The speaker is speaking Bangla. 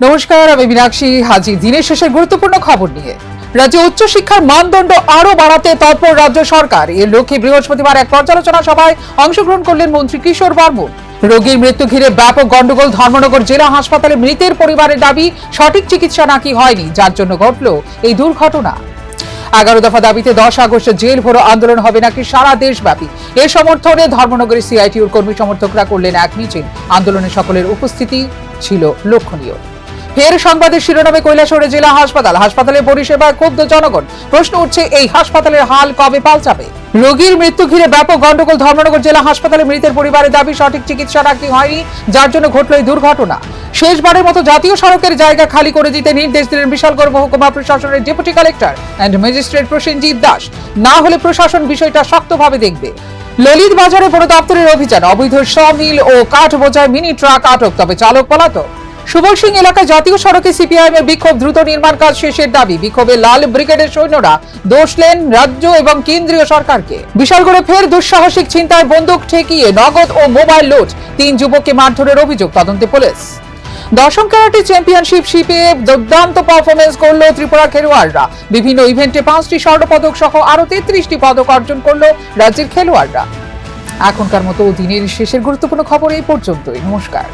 নমস্কার, আমি মীনাক্ষী হাজির দিনের শেষের গুরুত্বপূর্ণ খবর নিয়ে। রাজ্যে উচ্চশিক্ষার মানদণ্ড আরো বাড়াতে তৎপর রাজ্য সরকার। এর লক্ষ্যে বৃহস্পতিবার এক পর্যালোচনা সভায় অংশগ্রহণ করলেন মন্ত্রী কিশোর বর্মন। রোগীর মৃত্যু ঘিরে ব্যাপক গন্ডগোল। ধর্মনগর জেলা হাসপাতালে মৃতের পরিবারের দাবি সঠিক চিকিৎসা নাকি হয়নি, যার জন্য ঘটল এই দুর্ঘটনা। 11 দফা দাবিতে 10 আগস্ট জেল ভরো আন্দোলন হবে নাকি সারা দেশব্যাপী। এর সমর্থনে ধর্মনগরের সিআইটিউর কর্মী সমর্থকরা করলেন এক মিছিল। আন্দোলনে সকলের উপস্থিতি ছিল লক্ষণীয়। ফের সংবাদের শিরোনামে কৈলাসহরে জেলা হাসপাতালের পরিষেবায় ক্ষুব্ধ জনগণ। প্রশ্ন উঠছে, এই হাসপাতালের হাল কবে পাল্টাবে? রোগীর মৃত্যু ঘিরে ব্যাপক গন্ডগোল। ধর্মনগর জেলা হাসপাতালে মৃতের পরিবারের দাবি সঠিক চিকিৎসা নাকি হয়নি, যার জন্য ঘটল এই দুর্ঘটনা। শেষবারের মতো জাতীয় সড়কের জায়গা খালি করে দিতে নির্দেশ দিলেন বিশালগড় মহকুমা প্রশাসনের deputy collector and magistrate Prosenjit Das. না হলে প্রশাসন বিষয়টা শক্তভাবে দেখবে। ললিত বাজারে বন দপ্তরের অভিযান। অবৈধ সমিল ও কাঠ বোঝাই মিনি ট্রাক আটক, তবে চালক পলাতক। সুবল সিং এলাকায় জাতীয় সড়কে সিপিআইএম এর বিক্ষোভ। দ্রুত নির্মাণ কাজ শেষের দাবি। বিক্ষোভে লাল ব্রিগেডের সৈন্যরা দোষলেন রাজ্য এবং কেন্দ্রীয় সরকারকে। বিশালগড়ে ফের দুঃসাহসিক ছিনতাই। বন্দুক ঠেকিয়ে নগদ ও মোবাইল লুট। 3 যুবককে মারধরের অভিযোগ, তদন্তে পুলিশ। দশম ক্যারাটে চ্যাম্পিয়নশিপ শিপে দুর্দান্ত পারফরমেন্স করলো ত্রিপুরা খেলোয়াড়রা। বিভিন্ন ইভেন্টে 5টি স্বর্ণপদক সহ আরো 33টি পদক অর্জন করলো রাজ্যের খেলোয়াড়রা। এখনকার মতো দিনের শেষের গুরুত্বপূর্ণ খবর এই পর্যন্তই। নমস্কার।